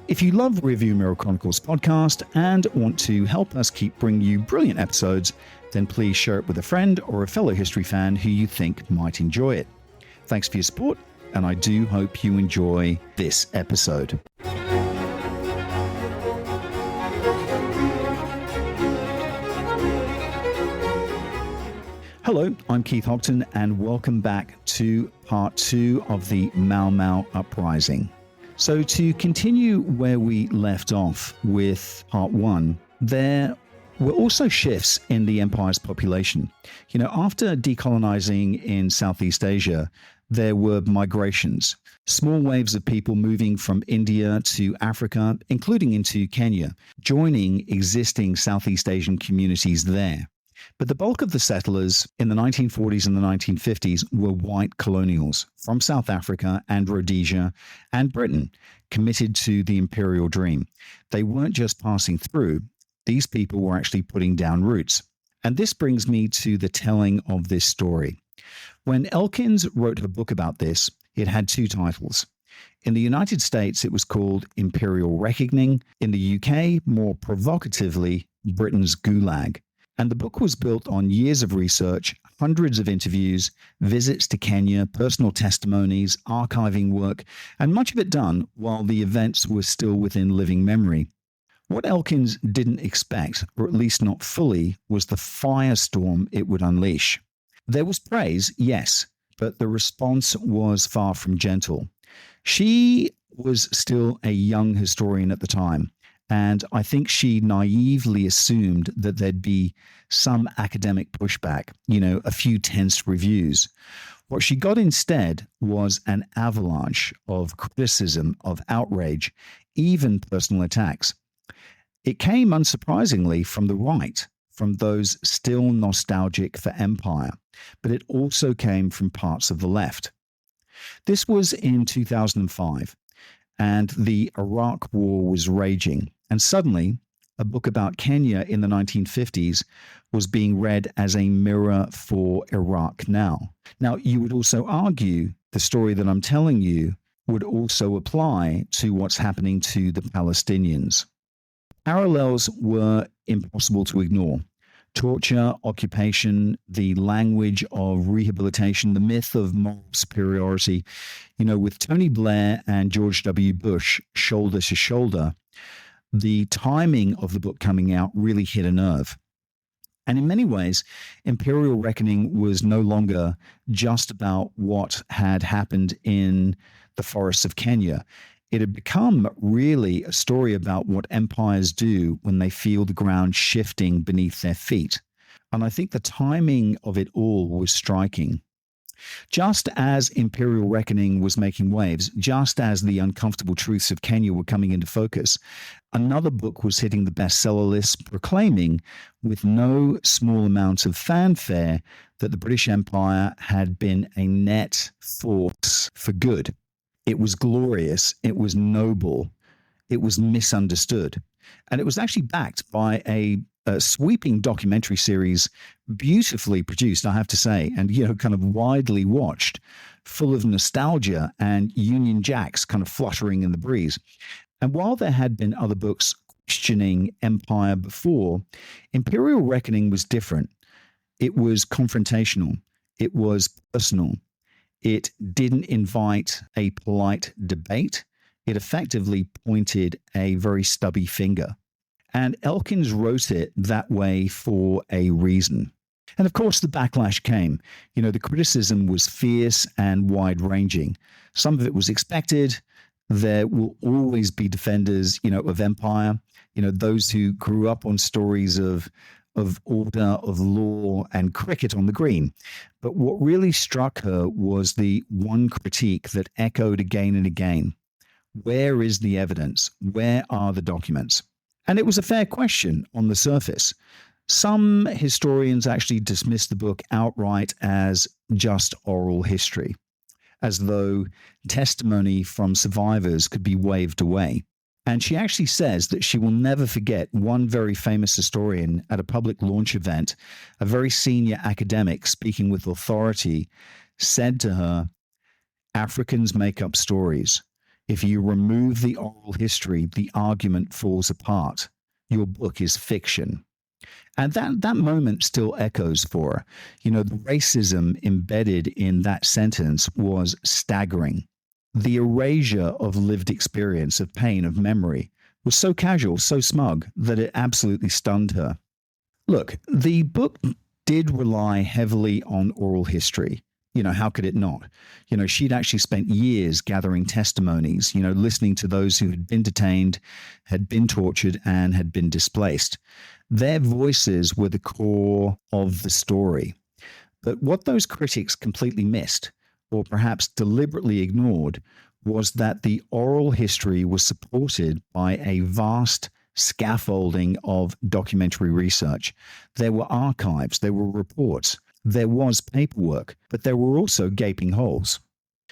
If you love Review Mirror Chronicles podcast and want to help us keep bringing you brilliant episodes, then please share it with a friend or a fellow history fan who you think might enjoy it. Thanks for your support, and I do hope you enjoy this episode. Hello, I'm Keith Houghton, and welcome back to part 2 of the Mau Mau Uprising. So to continue where we left off with part 1, there were also shifts in the empire's population. You know, after decolonizing in Southeast Asia, there were migrations, small waves of people moving from India to Africa, including into Kenya, joining existing Southeast Asian communities there. But the bulk of the settlers in the 1940s and the 1950s were white colonials from South Africa and Rhodesia and Britain, committed to the imperial dream. They weren't just passing through. These people were actually putting down roots. And this brings me to the telling of this story. When Elkins wrote a book about this, it had 2 titles. In the United States, it was called Imperial Reckoning. In the UK, more provocatively, Britain's Gulag. And the book was built on years of research, hundreds of interviews, visits to Kenya, personal testimonies, archiving work, and much of it done while the events were still within living memory. What Elkins didn't expect, or at least not fully, was the firestorm it would unleash. There was praise, yes, but the response was far from gentle. She was still a young historian at the time, and I think she naively assumed that there'd be some academic pushback, a few tense reviews. What she got instead was an avalanche of criticism, of outrage, even personal attacks. It came unsurprisingly from the right, from those still nostalgic for empire, but it also came from parts of the left. This was in 2005, and the Iraq War was raging. And suddenly, a book about Kenya in the 1950s was being read as a mirror for Iraq now. Now, you would also argue the story that I'm telling you would also apply to what's happening to the Palestinians. Parallels were impossible to ignore. Torture, occupation, the language of rehabilitation, the myth of moral superiority. With Tony Blair and George W. Bush shoulder to shoulder, the timing of the book coming out really hit a nerve. And in many ways, Imperial Reckoning was no longer just about what had happened in the forests of Kenya. It had become really a story about what empires do when they feel the ground shifting beneath their feet. And I think the timing of it all was striking. Just as Imperial Reckoning was making waves, just as the uncomfortable truths of Kenya were coming into focus, another book was hitting the bestseller list, proclaiming, with no small amount of fanfare, that the British Empire had been a net force for good. It was glorious, it was noble, it was misunderstood. And it was actually backed by a sweeping documentary series, beautifully produced, I have to say, and kind of widely watched, full of nostalgia and Union Jacks kind of fluttering in the breeze. And while there had been other books questioning empire before, Imperial Reckoning was different. It was confrontational. It was personal. It didn't invite a polite debate. It effectively pointed a very stubby finger. And Elkins wrote it that way for a reason. And of course, the backlash came. The criticism was fierce and wide-ranging. Some of it was expected. There will always be defenders, of empire, those who grew up on stories of order, of law, and cricket on the green. But what really struck her was the one critique that echoed again and again. Where is the evidence? Where are the documents? And it was a fair question on the surface. Some historians actually dismissed the book outright as just oral history, as though testimony from survivors could be waved away. And she actually says that she will never forget one very famous historian at a public launch event, a very senior academic speaking with authority, said to her, "Africans make up stories. If you remove the oral history, the argument falls apart. Your book is fiction. And that moment still echoes for her. The racism embedded in that sentence was staggering. The erasure of lived experience, of pain, of memory was so casual, so smug, that it absolutely stunned her. Look, the book did rely heavily on oral history. How could it not? She'd actually spent years gathering testimonies, listening to those who had been detained, had been tortured, and had been displaced. Their voices were the core of the story. But what those critics completely missed, or perhaps deliberately ignored, was that the oral history was supported by a vast scaffolding of documentary research. There were archives, there were reports, there was paperwork, but there were also gaping holes.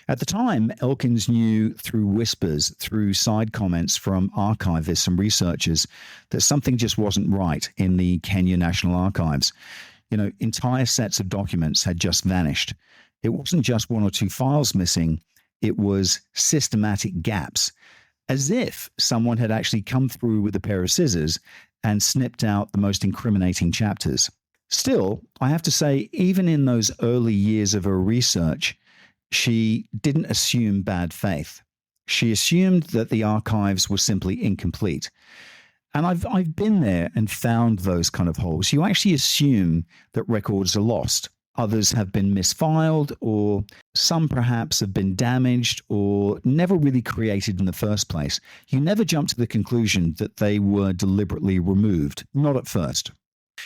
At the time, Elkins knew through whispers, through side comments from archivists and researchers, that something just wasn't right in the Kenya National Archives. Entire sets of documents had just vanished. It wasn't just one or two files missing, it was systematic gaps, as if someone had actually come through with a pair of scissors and snipped out the most incriminating chapters. Still, I have to say, even in those early years of her research, she didn't assume bad faith. She assumed that the archives were simply incomplete. And I've been there and found those kind of holes. You actually assume that records are lost. Others have been misfiled, or some perhaps have been damaged or never really created in the first place. You never jump to the conclusion that they were deliberately removed, not at first.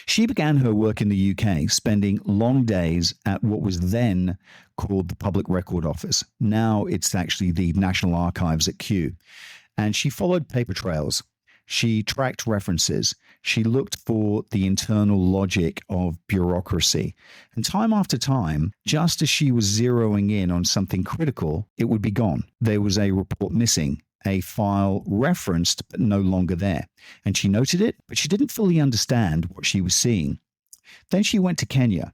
She began her work in the UK, spending long days at what was then called the Public Record Office. Now it's actually the National Archives at Kew. And she followed paper trails. She tracked references. She looked for the internal logic of bureaucracy. And time after time, just as she was zeroing in on something critical, it would be gone. There was a report missing, a file referenced but no longer there. And she noted it, but she didn't fully understand what she was seeing. Then she went to Kenya,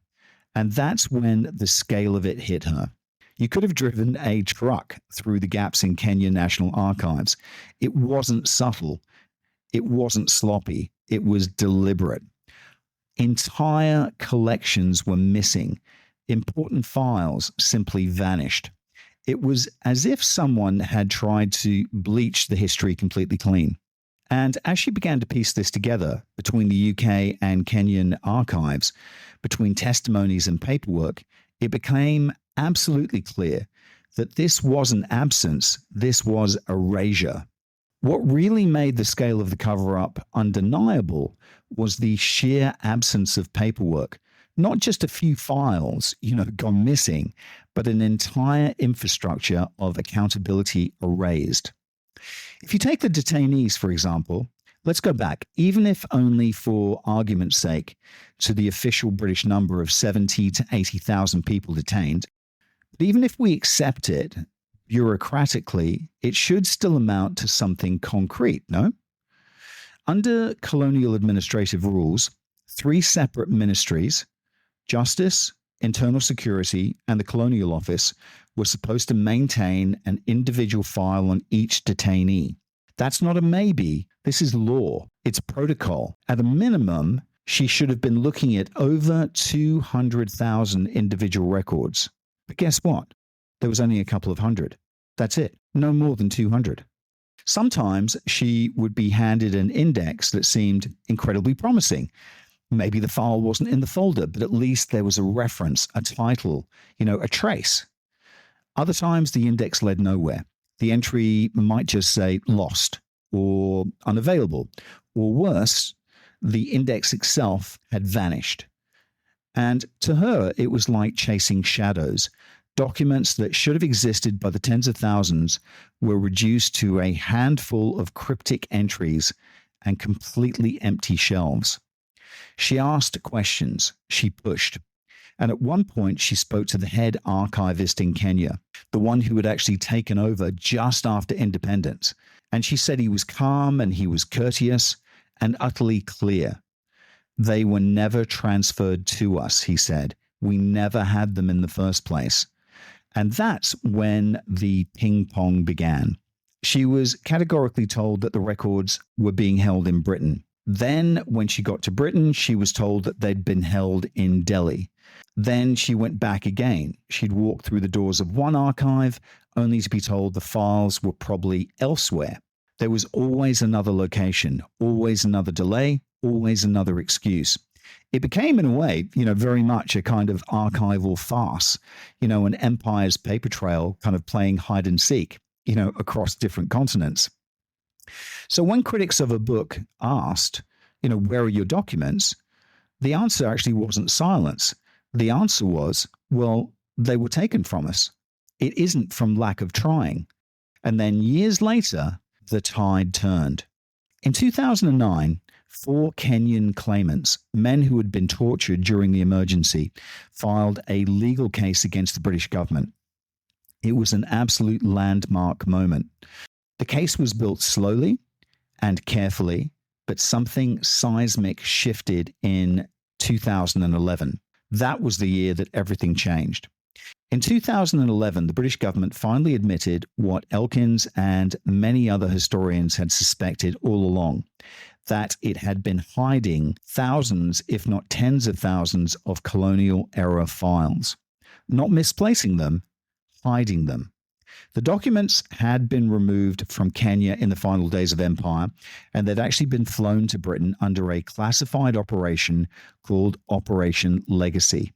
and that's when the scale of it hit her. You could have driven a truck through the gaps in Kenya National Archives. It wasn't subtle. It wasn't sloppy. It was deliberate. Entire collections were missing. Important files simply vanished. It was as if someone had tried to bleach the history completely clean. And as she began to piece this together between the UK and Kenyan archives, between testimonies and paperwork, it became absolutely clear that this wasn't absence, this was erasure. What really made the scale of the cover-up undeniable was the sheer absence of paperwork. Not just a few files, gone missing, but an entire infrastructure of accountability erased. If you take the detainees, for example, let's go back, even if only for argument's sake, to the official British number of 70 to 80,000 people detained. But even if we accept it, bureaucratically, it should still amount to something concrete, no? Under colonial administrative rules, 3 separate ministries, Justice, Internal Security, and the Colonial Office, were supposed to maintain an individual file on each detainee. That's not a maybe. This is law. It's protocol. At a minimum, she should have been looking at over 200,000 individual records. But guess what? There was only a couple of hundred. That's it. No more than 200. Sometimes she would be handed an index that seemed incredibly promising. Maybe the file wasn't in the folder, but at least there was a reference, a title, a trace. Other times the index led nowhere. The entry might just say lost or unavailable, or worse, the index itself had vanished. And to her, it was like chasing shadows. Documents that should have existed by the tens of thousands were reduced to a handful of cryptic entries and completely empty shelves. She asked questions, she pushed, and at one point she spoke to the head archivist in Kenya, the one who had actually taken over just after independence, and she said he was calm and he was courteous and utterly clear. They were never transferred to us, he said. We never had them in the first place. And that's when the ping pong began. She was categorically told that the records were being held in Britain. Then, when she got to Britain, she was told that they'd been held in Delhi. Then she went back again. She'd walked through the doors of one archive, only to be told the files were probably elsewhere. There was always another location, always another delay, always another excuse. It became, in a way, very much a kind of archival farce, an empire's paper trail kind of playing hide and seek, across different continents. So when critics of a book asked, where are your documents? The answer actually wasn't silence. The answer was, well, they were taken from us. It isn't from lack of trying. And then years later, the tide turned. In 2009, 4 Kenyan claimants, men who had been tortured during the emergency, filed a legal case against the British government. It was an absolute landmark moment. The case was built slowly and carefully, but something seismic shifted in 2011. That was the year that everything changed. In 2011, the British government finally admitted what Elkins and many other historians had suspected all along, that it had been hiding thousands, if not tens of thousands, of colonial era files. Not misplacing them, hiding them. The documents had been removed from Kenya in the final days of empire, and they'd actually been flown to Britain under a classified operation called Operation Legacy.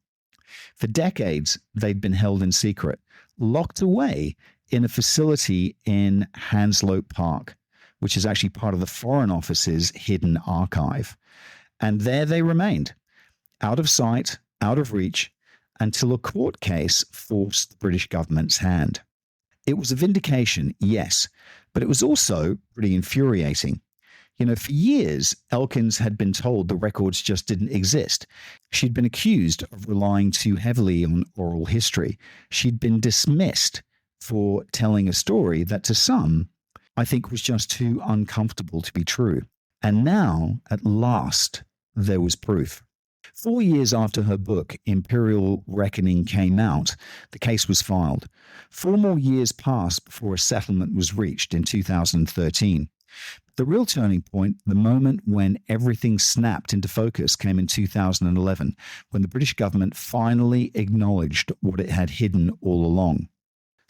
For decades, they'd been held in secret, locked away in a facility in Hanslope Park, which is actually part of the Foreign Office's hidden archive. And there they remained, out of sight, out of reach, until a court case forced the British government's hand. It was a vindication, yes, but it was also pretty infuriating. For years, Elkins had been told the records just didn't exist. She'd been accused of relying too heavily on oral history. She'd been dismissed for telling a story that to some, I think, was just too uncomfortable to be true. And now, at last, there was proof. 4 years after her book, Imperial Reckoning, came out, the case was filed. 4 more years passed before a settlement was reached in 2013. The real turning point, the moment when everything snapped into focus, came in 2011, when the British government finally acknowledged what it had hidden all along.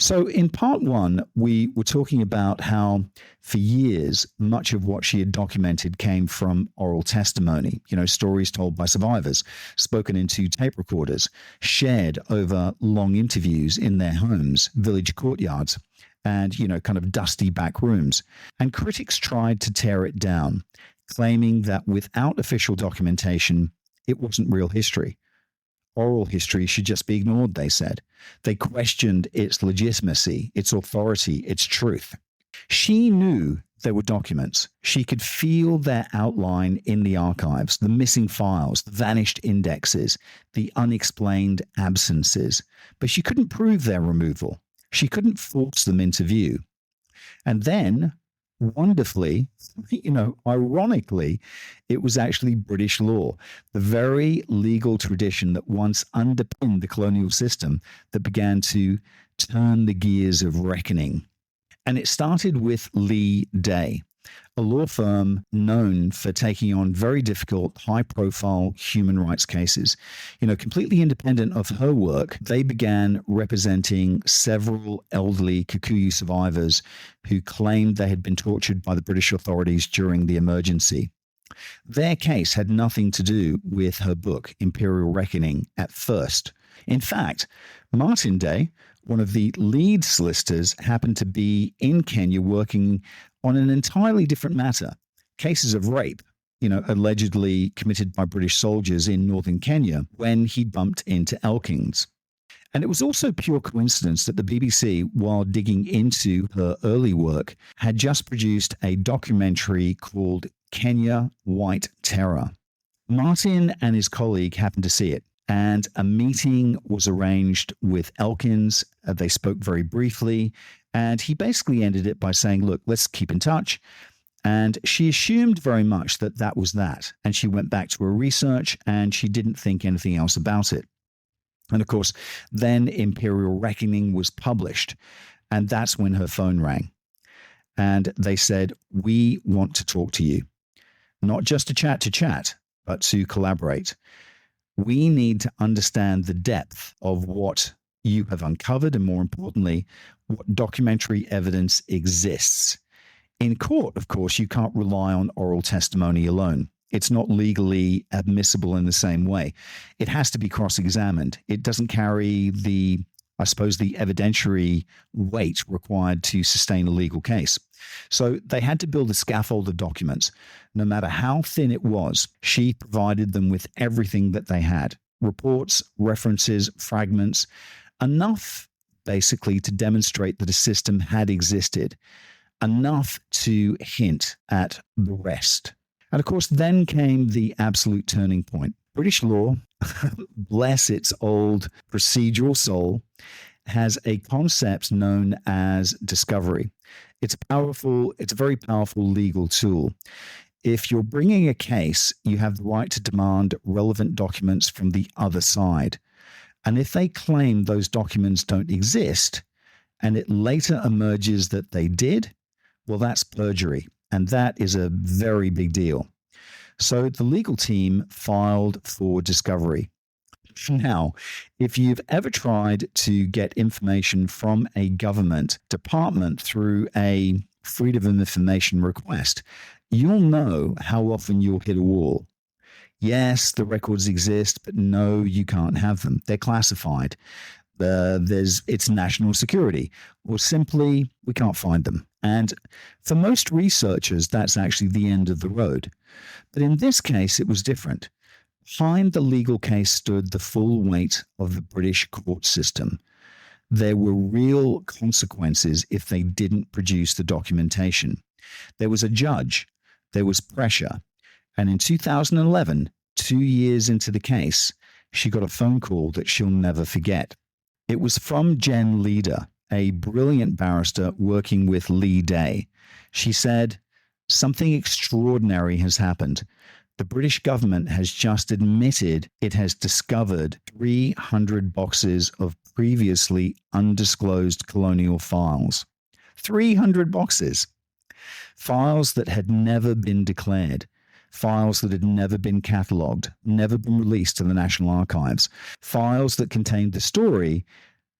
So in part 1, we were talking about how for years, much of what she had documented came from oral testimony, stories told by survivors, spoken into tape recorders, shared over long interviews in their homes, village courtyards, and, kind of dusty back rooms. And critics tried to tear it down, claiming that without official documentation, it wasn't real history. Oral history should just be ignored, they said. They questioned its legitimacy, its authority, its truth. She knew there were documents. She could feel their outline in the archives, the missing files, the vanished indexes, the unexplained absences. But she couldn't prove their removal. She couldn't force them into view. And then, wonderfully, ironically, it was actually British law, the very legal tradition that once underpinned the colonial system, that began to turn the gears of reckoning. And it started with Lee Day, a law firm known for taking on very difficult, high-profile human rights cases. Completely independent of her work, they began representing several elderly Kikuyu survivors who claimed they had been tortured by the British authorities during the emergency. Their case had nothing to do with her book, Imperial Reckoning, at first. In fact, Martin Day, one of the lead solicitors, happened to be in Kenya working on an entirely different matter, cases of rape, allegedly committed by British soldiers in northern Kenya, when he bumped into Elkins. And it was also pure coincidence that the BBC, while digging into her early work, had just produced a documentary called Kenya White Terror. Martin and his colleague happened to see it, and a meeting was arranged with Elkins. They spoke very briefly, and he basically ended it by saying, look, let's keep in touch. And she assumed very much that that was that. And she went back to her research, and she didn't think anything else about it. And of course, then Imperial Reckoning was published, and that's when her phone rang. And they said, we want to talk to you, not just to chat, but to collaborate. We need to understand the depth of what you have uncovered, and more importantly, what documentary evidence exists. In court, of course, you can't rely on oral testimony alone. It's not legally admissible in the same way. It has to be cross-examined. It doesn't carry the evidentiary weight required to sustain a legal case. So they had to build a scaffold of documents. No matter how thin it was, she provided them with everything that they had: reports, references, fragments, enough basically to demonstrate that a system had existed, enough to hint at the rest. And of course, then came the absolute turning point. British law, bless its old procedural soul, has a concept known as discovery. It's a very powerful legal tool. If you're bringing a case, you have the right to demand relevant documents from the other side. And if they claim those documents don't exist, and it later emerges that they did, well, that's perjury. And that is a very big deal. So the legal team filed for discovery. Now, if you've ever tried to get information from a government department through a freedom of information request, you'll know how often you'll hit a wall. Yes, the records exist, but no, you can't have them. They're classified. It's national security, or simply we can't find them. And for most researchers, that's actually the end of the road. But in this case, it was different. Behind the legal case stood the full weight of the British court system. There were real consequences if they didn't produce the documentation. There was a judge, there was pressure, and in 2011, 2 years into the case, she got a phone call that she'll never forget. It was from Jen Leader, a brilliant barrister working with Lee Day. She said, "Something extraordinary has happened. The British government has just admitted it has discovered 300 boxes of previously undisclosed colonial files. 300 boxes. Files that had never been declared. Files that had never been catalogued, never been released to the National Archives. Files that contained the story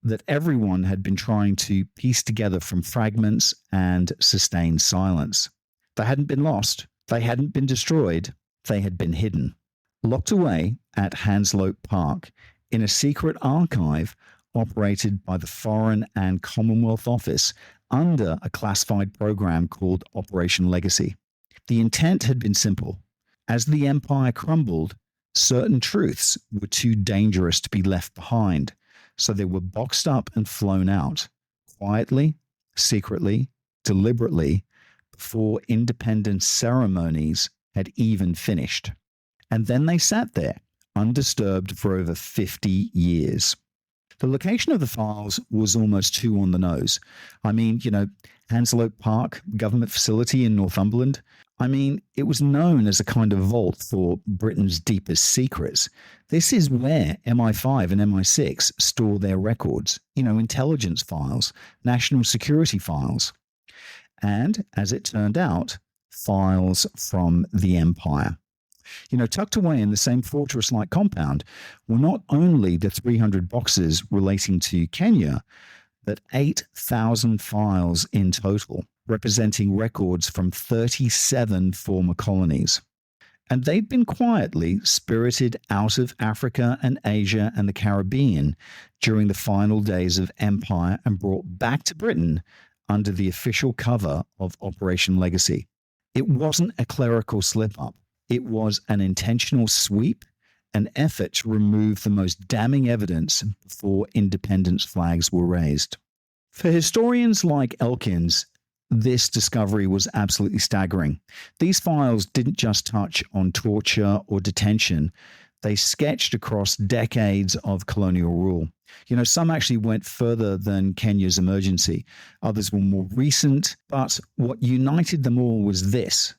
that everyone had been trying to piece together from fragments and sustained silence. They hadn't been lost. They hadn't been destroyed. They had been hidden, locked away at Hanslope Park in a secret archive operated by the Foreign and Commonwealth Office under a classified program called Operation Legacy. The intent had been simple. As the empire crumbled, certain truths were too dangerous to be left behind, so they were boxed up and flown out, quietly, secretly, deliberately, before independence ceremonies had even finished. And then they sat there, undisturbed for over 50 years. The location of the files was almost too on the nose. I mean, Hanslope Park, government facility in Northumberland. I mean, it was known as a kind of vault for Britain's deepest secrets. This is where MI5 and MI6 store their records, intelligence files, national security files. And as it turned out, files from the empire. Tucked away in the same fortress-like compound were not only the 300 boxes relating to Kenya, but 8,000 files in total, representing records from 37 former colonies. And they'd been quietly spirited out of Africa and Asia and the Caribbean during the final days of empire and brought back to Britain under the official cover of Operation Legacy. It wasn't a clerical slip-up. It was an intentional sweep, an effort to remove the most damning evidence before independence flags were raised. For historians like Elkins, this discovery was absolutely staggering. These files didn't just touch on torture or detention. They sketched across decades of colonial rule. Some actually went further than Kenya's emergency. Others were more recent, but what united them all was this: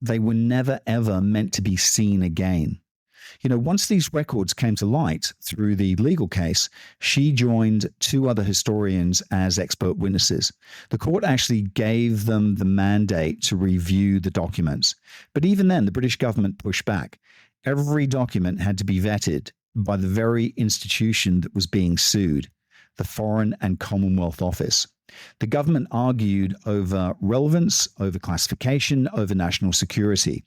they were never ever meant to be seen again. Once these records came to light through the legal case, she joined two other historians as expert witnesses. The court actually gave them the mandate to review the documents. But even then, the British government pushed back. Every document had to be vetted by the very institution that was being sued, the Foreign and Commonwealth Office. The government argued over relevance, over classification, over national security.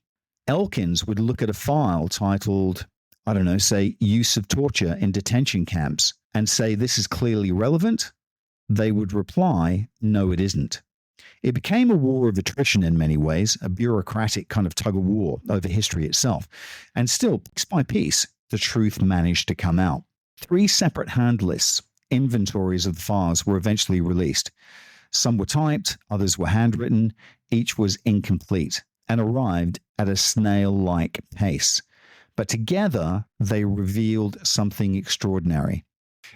Elkins would look at a file titled, I don't know, say, use of torture in detention camps and say, this is clearly relevant. They would reply, no, it isn't. It became a war of attrition in many ways, a bureaucratic kind of tug of war over history itself. And still, piece by piece, the truth managed to come out. 3 separate hand lists, inventories of the files, were eventually released. Some were typed, others were handwritten, each was incomplete and arrived at a snail-like pace. But together, they revealed something extraordinary.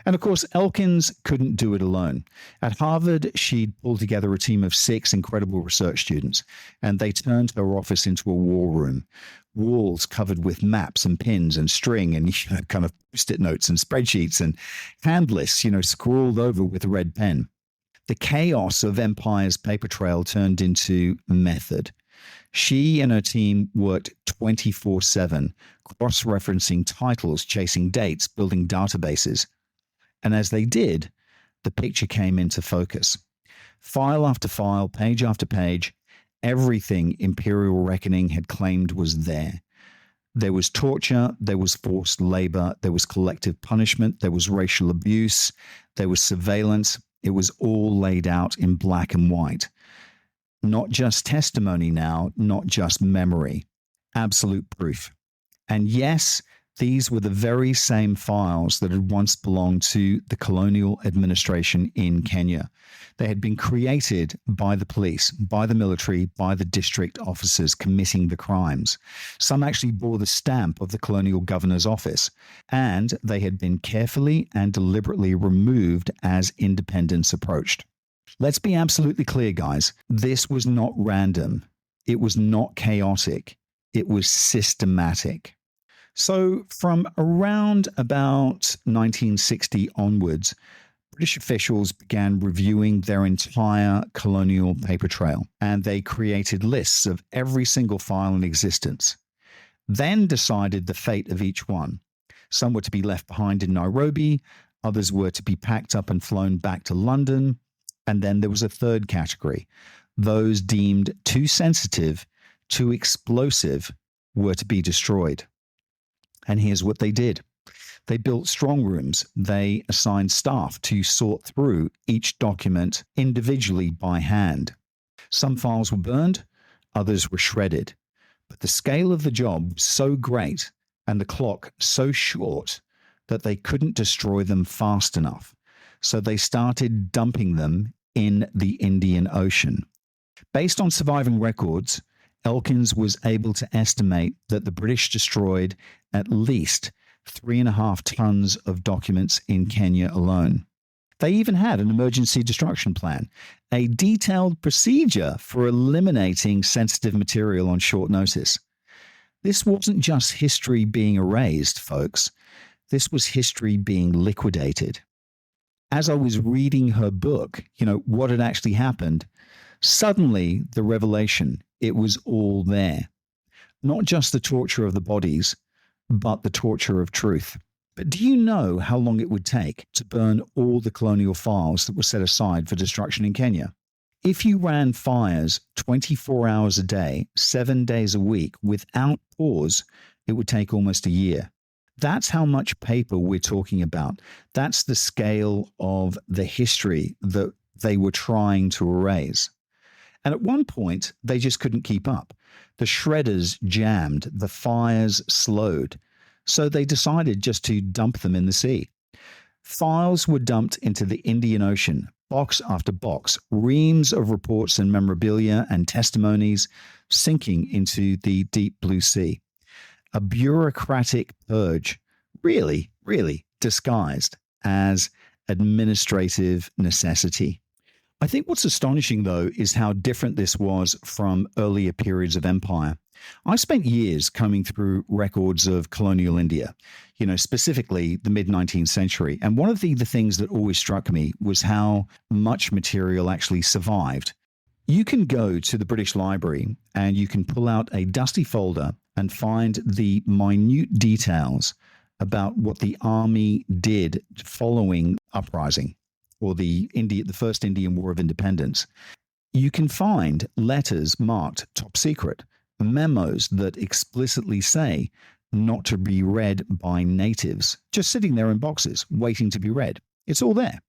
And of course, Elkins couldn't do it alone. At Harvard, she'd pulled together a team of 6 incredible research students, and they turned her office into a war room. Walls covered with maps and pins and string and kind of post-it notes and spreadsheets and hand lists, scrawled over with a red pen. The chaos of Empire's paper trail turned into method. She and her team worked 24/7, cross-referencing titles, chasing dates, building databases. And as they did, the picture came into focus. File after file, page after page, everything Imperial Reckoning had claimed was there. There was torture, there was forced labor, there was collective punishment, there was racial abuse, there was surveillance. It was all laid out in black and white. Not just testimony now, not just memory, absolute proof. And yes, these were the very same files that had once belonged to the colonial administration in Kenya. They had been created by the police, by the military, by the district officers committing the crimes. Some actually bore the stamp of the colonial governor's office, and they had been carefully and deliberately removed as independence approached. Let's be absolutely clear, guys. This was not random. It was not chaotic. It was systematic. So from around about 1960 onwards, British officials began reviewing their entire colonial paper trail, and they created lists of every single file in existence, then decided the fate of each one. Some were to be left behind in Nairobi, others were to be packed up and flown back to London, and then there was a third category. Those deemed too sensitive, too explosive, were to be destroyed. And here's what they did. They built strong rooms. They assigned staff to sort through each document individually by hand. Some files were burned, others were shredded. But the scale of the job was so great and the clock so short that they couldn't destroy them fast enough. So they started dumping them in the Indian Ocean. Based on surviving records, Elkins was able to estimate that the British destroyed at least 3.5 tons of documents in Kenya alone. They even had an emergency destruction plan, a detailed procedure for eliminating sensitive material on short notice. This wasn't just history being erased, folks. This was history being liquidated. As I was reading her book, what had actually happened, suddenly the revelation, it was all there. Not just the torture of the bodies, but the torture of truth. But do you know how long it would take to burn all the colonial files that were set aside for destruction in Kenya? If you ran fires 24 hours a day, 7 days a week, without pause, it would take almost a year. That's how much paper we're talking about. That's the scale of the history that they were trying to erase. And at one point, they just couldn't keep up. The shredders jammed, the fires slowed. So they decided just to dump them in the sea. Files were dumped into the Indian Ocean, box after box, reams of reports and memorabilia and testimonies sinking into the deep blue sea. A bureaucratic purge, really disguised as administrative necessity. I think what's astonishing, though, is how different this was from earlier periods of empire. I spent years combing through records of colonial India, specifically the mid 19th century. And one of the things that always struck me was how much material actually survived. You can go to the British Library and you can pull out a dusty folder and find the minute details about what the army did following uprising or the first Indian War of Independence. You can find letters marked top secret, memos that explicitly say not to be read by natives, just sitting there in boxes waiting to be read. It's all there.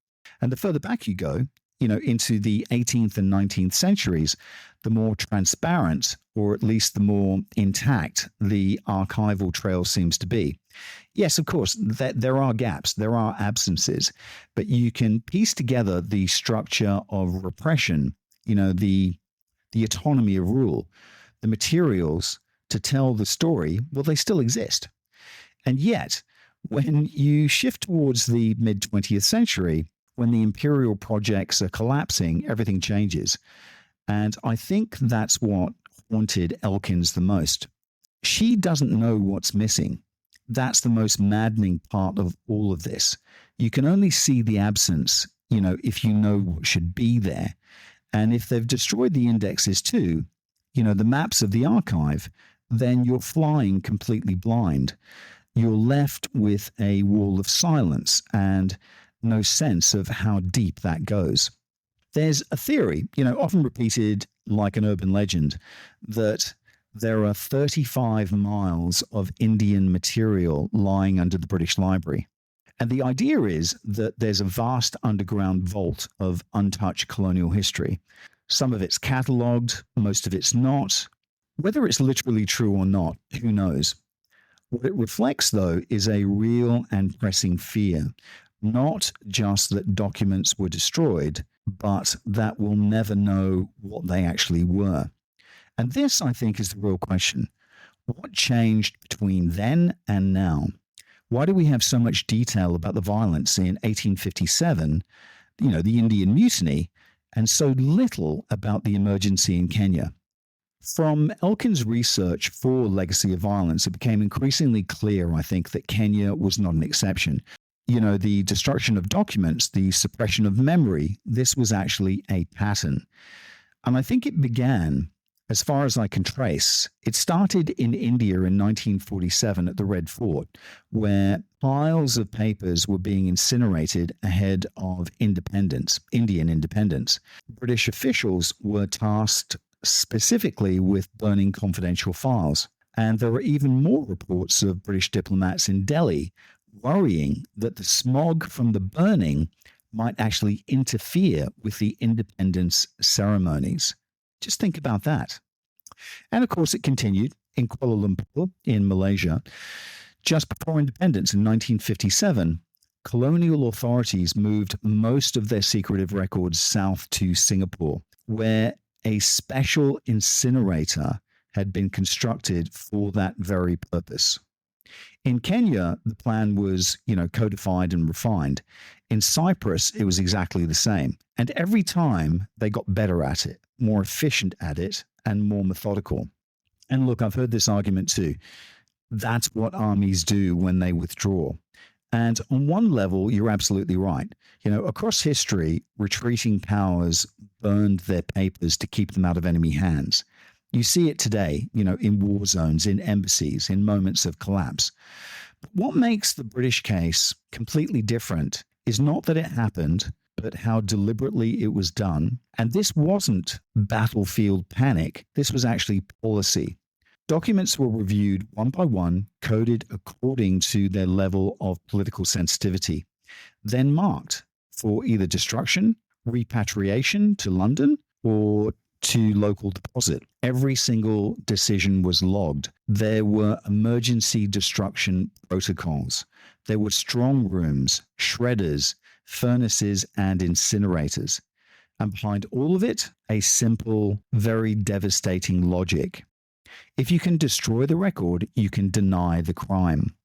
And the further back you go, into the 18th and 19th centuries, the more transparent, or at least the more intact, the archival trail seems to be. Yes, of course, there are gaps, there are absences, but you can piece together the structure of repression, the autonomy of rule, the materials to tell the story. Well, they still exist. And yet, when you shift towards the mid 20th century, when the imperial projects are collapsing, everything changes. And I think that's what haunted Elkins the most. She doesn't know what's missing. That's the most maddening part of all of this. You can only see the absence, if you know what should be there. And if they've destroyed the indexes too, the maps of the archive, then you're flying completely blind. You're left with a wall of silence and no sense of how deep that goes. There's a theory, often repeated like an urban legend, that there are 35 miles of Indian material lying under the British Library. And the idea is that there's a vast underground vault of untouched colonial history. Some of it's catalogued, most of it's not. Whether it's literally true or not, who knows? What it reflects, though, is a real and pressing fear. Not just that documents were destroyed, but that we'll never know what they actually were. And this, I think, is the real question. What changed between then and now? Why do we have so much detail about the violence in 1857, the Indian Mutiny, and so little about the emergency in Kenya? From Elkins' research for Legacy of Violence, it became increasingly clear, I think, that Kenya was not an exception. The destruction of documents, the suppression of memory, this was actually a pattern. And I think it began, as far as I can trace, it started in India in 1947 at the Red Fort, where piles of papers were being incinerated ahead of independence, Indian independence. British officials were tasked specifically with burning confidential files. And there were even more reports of British diplomats in Delhi worrying that the smog from the burning might actually interfere with the independence ceremonies. Just think about that. And of course, it continued in Kuala Lumpur in Malaysia. Just before independence in 1957, colonial authorities moved most of their secretive records south to Singapore, where a special incinerator had been constructed for that very purpose. In Kenya, the plan was, codified and refined. In Cyprus, it was exactly the same. And every time they got better at it, more efficient at it, and more methodical. And look, I've heard this argument too. That's what armies do when they withdraw. And on one level, you're absolutely right. Across history, retreating powers burned their papers to keep them out of enemy hands. You see it today, in war zones, in embassies, in moments of collapse. But what makes the British case completely different is not that it happened, but how deliberately it was done. And this wasn't battlefield panic. This was actually policy. Documents were reviewed one by one, coded according to their level of political sensitivity, then marked for either destruction, repatriation to London, or to local deposit. Every single decision was logged. There were emergency destruction protocols. There were strong rooms, shredders, furnaces, and incinerators. And behind all of it, a simple, very devastating logic. If you can destroy the record, you can deny the crime.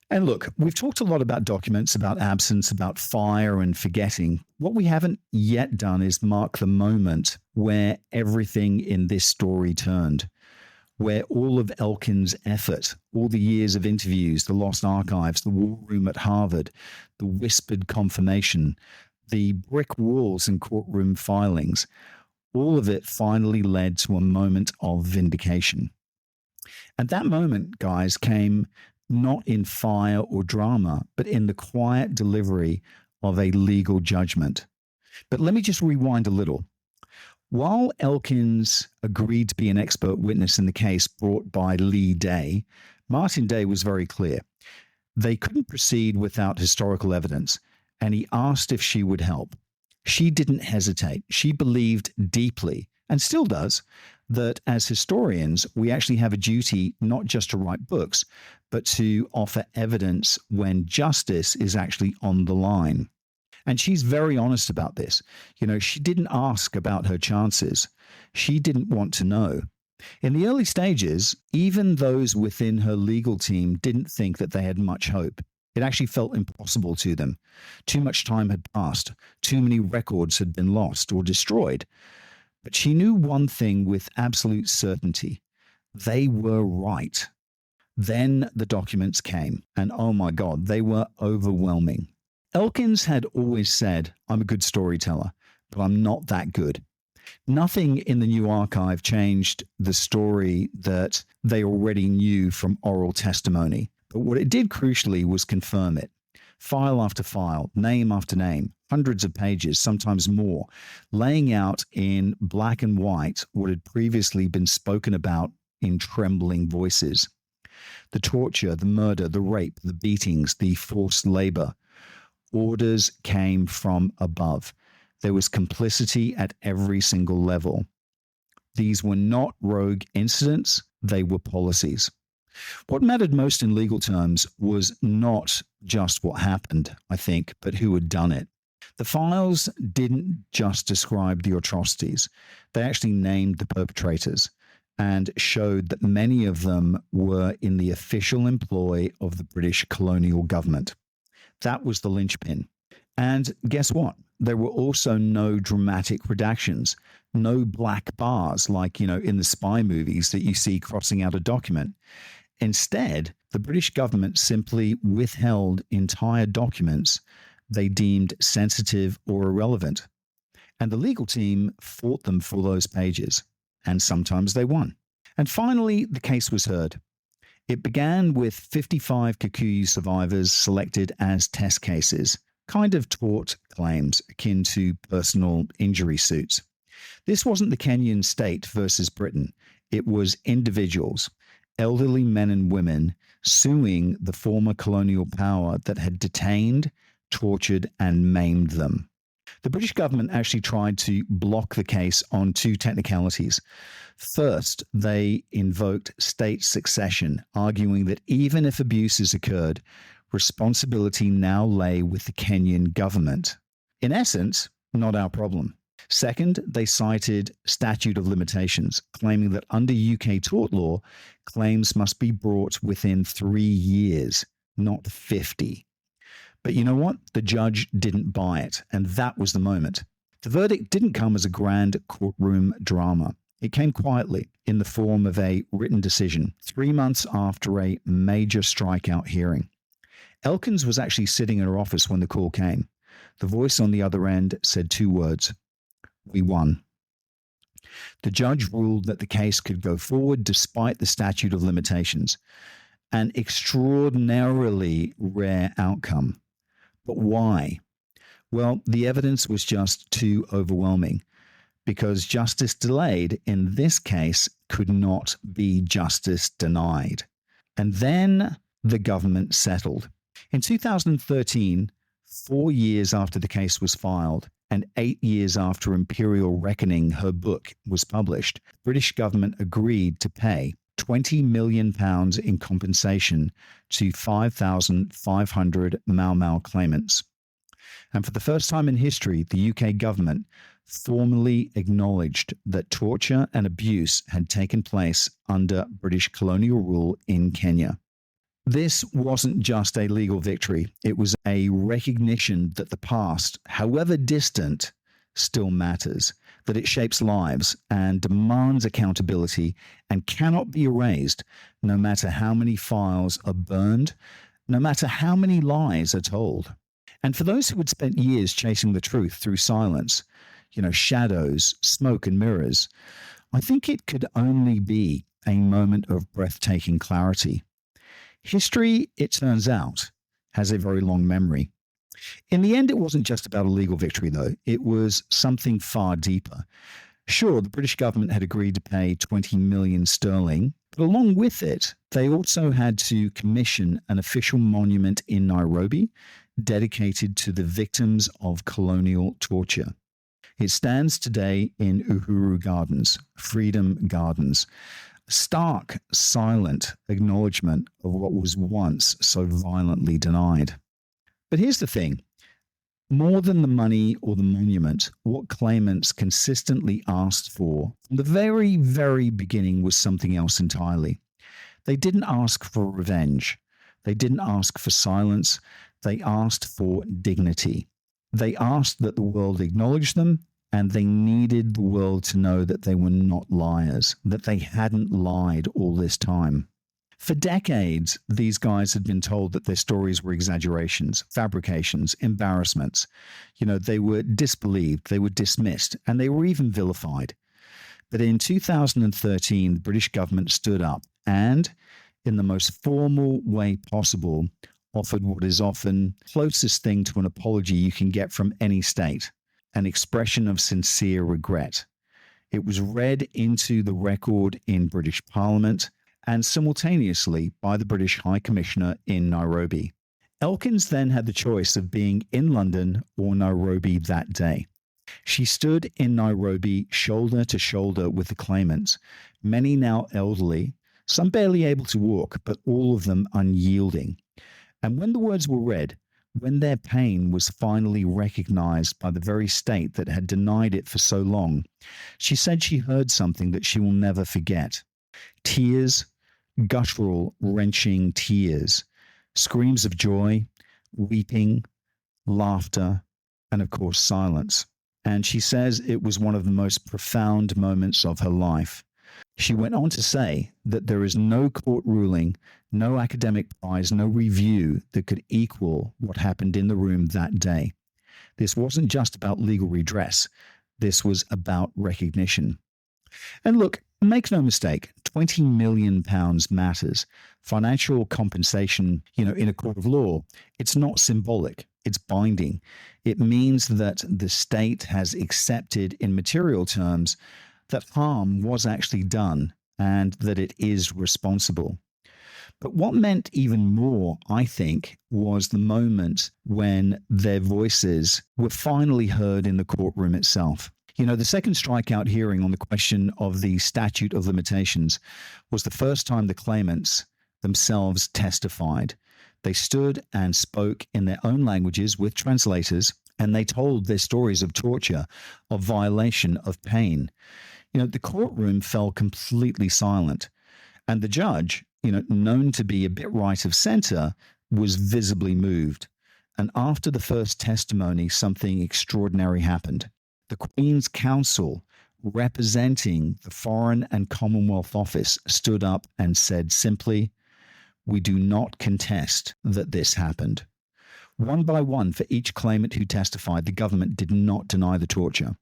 And look, we've talked a lot about documents, about absence, about fire and forgetting. What we haven't yet done is mark the moment where everything in this story turned, where all of Elkin's effort, all the years of interviews, the lost archives, the war room at Harvard, the whispered confirmation, the brick walls and courtroom filings, all of it finally led to a moment of vindication. And that moment, guys, came not in fire or drama, but in the quiet delivery of a legal judgment. But let me just rewind a little. While Elkins agreed to be an expert witness in the case brought by Lee Day, Martin Day was very clear. They couldn't proceed without historical evidence, and he asked if she would help. She didn't hesitate. She believed deeply, and still does, that as historians, we actually have a duty not just to write books, but to offer evidence when justice is actually on the line. And she's very honest about this. You know, she didn't ask about her chances. She didn't want to know. In the early stages, even those within her legal team didn't think that they had much hope. It actually felt impossible to them. Too much time had passed. Too many records had been lost or destroyed. But she knew one thing with absolute certainty. They were right. Then the documents came, and oh my God, they were overwhelming. Elkins had always said, I'm a good storyteller, but I'm not that good. Nothing in the new archive changed the story that they already knew from oral testimony. But what it did crucially was confirm it. File after file, name after name, hundreds of pages, sometimes more, laying out in black and white what had previously been spoken about in trembling voices. The torture, the murder, the rape, the beatings, the forced labor. Orders came from above. There was complicity at every single level. These were not rogue incidents, they were policies. What mattered most in legal terms was not just what happened, I think, but who had done it. The files didn't just describe the atrocities, they actually named the perpetrators and showed that many of them were in the official employ of the British colonial government. That was the linchpin. And guess what? There were also no dramatic redactions, no black bars like, in the spy movies that you see crossing out a document. Instead, the British government simply withheld entire documents they deemed sensitive or irrelevant. And the legal team fought them for those pages. And sometimes they won. And finally, the case was heard. It began with 55 Kikuyu survivors selected as test cases, kind of tort claims akin to personal injury suits. This wasn't the Kenyan state versus Britain. It was individuals, elderly men and women, suing the former colonial power that had detained, tortured, and maimed them. The British government actually tried to block the case on two technicalities. First, they invoked state succession, arguing that even if abuses occurred, responsibility now lay with the Kenyan government. In essence, not our problem. Second, they cited statute of limitations, claiming that under UK tort law, claims must be brought within 3 years, not 50. But you know what? The judge didn't buy it, and that was the moment. The verdict didn't come as a grand courtroom drama. It came quietly in the form of a written decision 3 months after a major strikeout hearing. Elkins was actually sitting in her office when the call came. The voice on the other end said 2 words: "We won." The judge ruled that the case could go forward despite the statute of limitations. An extraordinarily rare outcome. But why? Well, the evidence was just too overwhelming, because justice delayed in this case could not be justice denied. And then the government settled. In 2013, 4 years after the case was filed, and 8 years after Imperial Reckoning, her book, was published, the British government agreed to pay £20 million in compensation to 5,500 Mau Mau claimants. And for the first time in history, the UK government formally acknowledged that torture and abuse had taken place under British colonial rule in Kenya. This wasn't just a legal victory, it was a recognition that the past, however distant, still matters, that it shapes lives and demands accountability and cannot be erased, no matter how many files are burned, no matter how many lies are told. And for those who had spent years chasing the truth through silence, shadows, smoke, and mirrors, I think it could only be a moment of breathtaking clarity. History, it turns out, has a very long memory. In the end, it wasn't just about a legal victory, though. It was something far deeper. Sure, the British government had agreed to pay 20 million sterling, but along with it, they also had to commission an official monument in Nairobi dedicated to the victims of colonial torture. It stands today in Uhuru Gardens, Freedom Gardens, a stark, silent acknowledgement of what was once so violently denied. But here's the thing. More than the money or the monument, what claimants consistently asked for from the very, very beginning was something else entirely. They didn't ask for revenge. They didn't ask for silence. They asked for dignity. They asked that the world acknowledge them, and they needed the world to know that they were not liars, that they hadn't lied all this time. For decades, these guys had been told that their stories were exaggerations, fabrications, embarrassments. They were disbelieved, they were dismissed, and they were even vilified. But in 2013, the British government stood up and, in the most formal way possible, offered what is often the closest thing to an apology you can get from any state, an expression of sincere regret. It was read into the record in British Parliament and simultaneously by the British High Commissioner in Nairobi. Elkins then had the choice of being in London or Nairobi that day. She stood in Nairobi shoulder to shoulder with the claimants, many now elderly, some barely able to walk, but all of them unyielding. And when the words were read, when their pain was finally recognized by the very state that had denied it for so long, she said she heard something that she will never forget. Tears, guttural, wrenching tears, screams of joy, weeping, laughter, and of course silence. And she says it was one of the most profound moments of her life. She went on to say that there is no court ruling, no academic prize, no review that could equal what happened in the room that day. This wasn't just about legal redress. This was about recognition. And look, make no mistake, £20 million matters. Financial compensation, in a court of law, it's not symbolic, it's binding. It means that the state has accepted in material terms that harm was actually done and that it is responsible. But what meant even more, I think, was the moment when their voices were finally heard in the courtroom itself. The second strikeout hearing on the question of the statute of limitations was the first time the claimants themselves testified. They stood and spoke in their own languages with translators, and they told their stories of torture, of violation, of pain. The courtroom fell completely silent, and the judge, known to be a bit right of center, was visibly moved. And after the first testimony, something extraordinary happened. The Queen's Counsel, representing the Foreign and Commonwealth Office, stood up and said simply, "We do not contest that this happened." One by one, for each claimant who testified, the government did not deny the torture.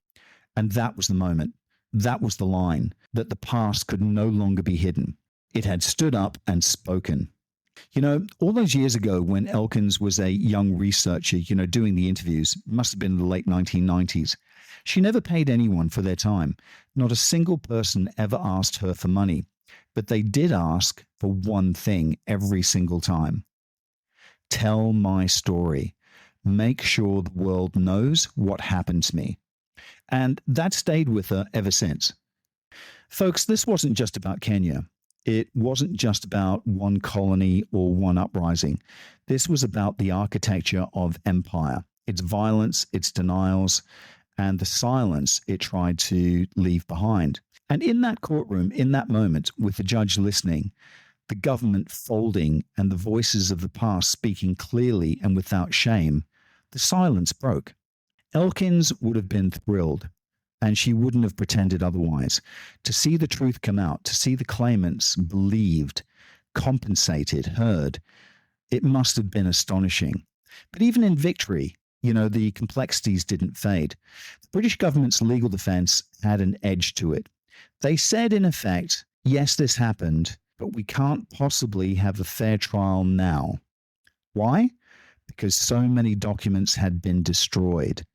And that was the moment. That was the line, that the past could no longer be hidden. It had stood up and spoken. All those years ago when Elkins was a young researcher, doing the interviews, must have been in the late 1990s, she never paid anyone for their time. Not a single person ever asked her for money, but they did ask for one thing every single time. Tell my story. Make sure the world knows what happened to me. And that stayed with her ever since. Folks, this wasn't just about Kenya. It wasn't just about one colony or one uprising. This was about the architecture of empire, its violence, its denials, and the silence it tried to leave behind. And in that courtroom, in that moment, with the judge listening, the government folding and the voices of the past speaking clearly and without shame, the silence broke. Elkins would have been thrilled, and she wouldn't have pretended otherwise. To see the truth come out, to see the claimants believed, compensated, heard, it must have been astonishing. But even in victory, the complexities didn't fade. The British government's legal defense had an edge to it. They said, in effect, yes, this happened, but we can't possibly have a fair trial now. Why? Because so many documents had been destroyed.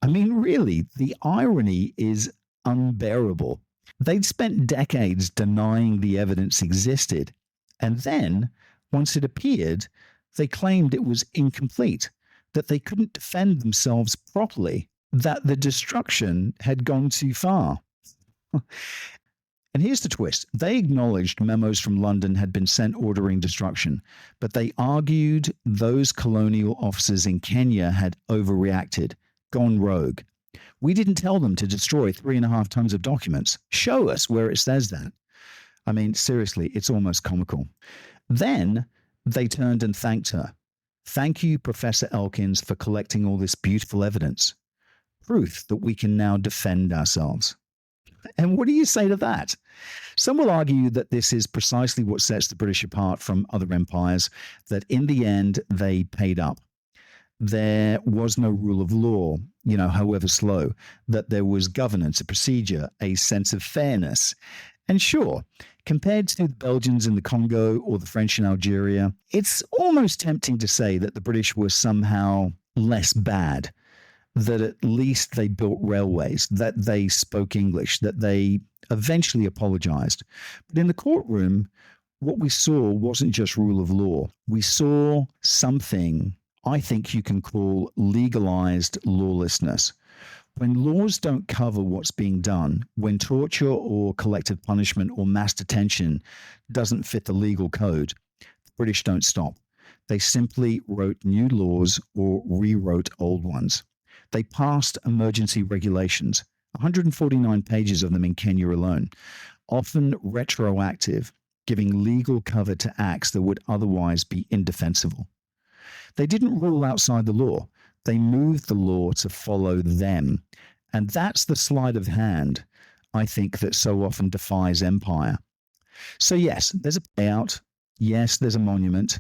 I mean, really, the irony is unbearable. They'd spent decades denying the evidence existed, and then, once it appeared, they claimed it was incomplete, that they couldn't defend themselves properly, that the destruction had gone too far. And here's the twist. They acknowledged memos from London had been sent ordering destruction, but they argued those colonial officers in Kenya had overreacted, gone rogue. We didn't tell them to destroy 3.5 tons of documents. Show us where it says that. I mean, seriously, it's almost comical. Then they turned and thanked her. Thank you, Professor Elkins, for collecting all this beautiful evidence. Proof that we can now defend ourselves. And what do you say to that? Some will argue that this is precisely what sets the British apart from other empires, that in the end, they paid up. There was no rule of law, however slow, that there was governance, a procedure, a sense of fairness. And sure, compared to the Belgians in the Congo or the French in Algeria, it's almost tempting to say that the British were somehow less bad, that at least they built railways, that they spoke English, that they eventually apologized. But in the courtroom, what we saw wasn't just rule of law. We saw something I think you can call legalized lawlessness. When laws don't cover what's being done, when torture or collective punishment or mass detention doesn't fit the legal code, the British don't stop. They simply wrote new laws or rewrote old ones. They passed emergency regulations, 149 pages of them in Kenya alone, often retroactive, giving legal cover to acts that would otherwise be indefensible. They didn't rule outside the law. They moved the law to follow them. And that's the sleight of hand, I think, that so often defies empire. So yes, there's a payout. Yes, there's a monument.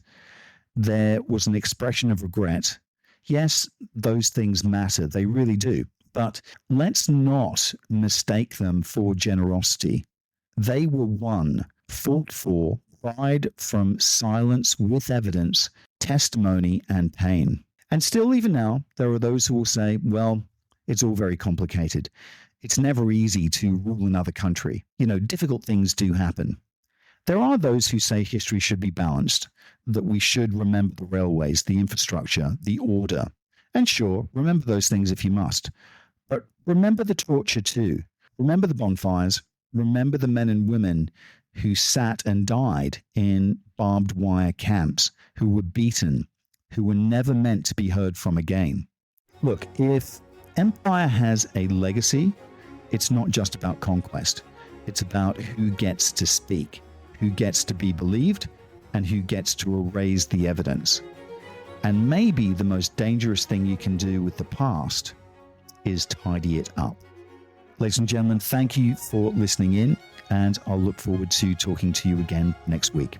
There was an expression of regret. Yes, those things matter. They really do. But let's not mistake them for generosity. They were won, fought for, pried from silence with evidence, testimony, and pain. And still, even now, there are those who will say, well, it's all very complicated. It's never easy to rule another country. Difficult things do happen. There are those who say history should be balanced, that we should remember the railways, the infrastructure, the order. And sure, remember those things if you must. But remember the torture too. Remember the bonfires. Remember the men and women who sat and died in barbed wire camps, who were beaten, who were never meant to be heard from again. Look, if empire has a legacy, it's not just about conquest. It's about who gets to speak, who gets to be believed, and who gets to erase the evidence. And maybe the most dangerous thing you can do with the past is tidy it up. Ladies and gentlemen, thank you for listening in, and I'll look forward to talking to you again next week.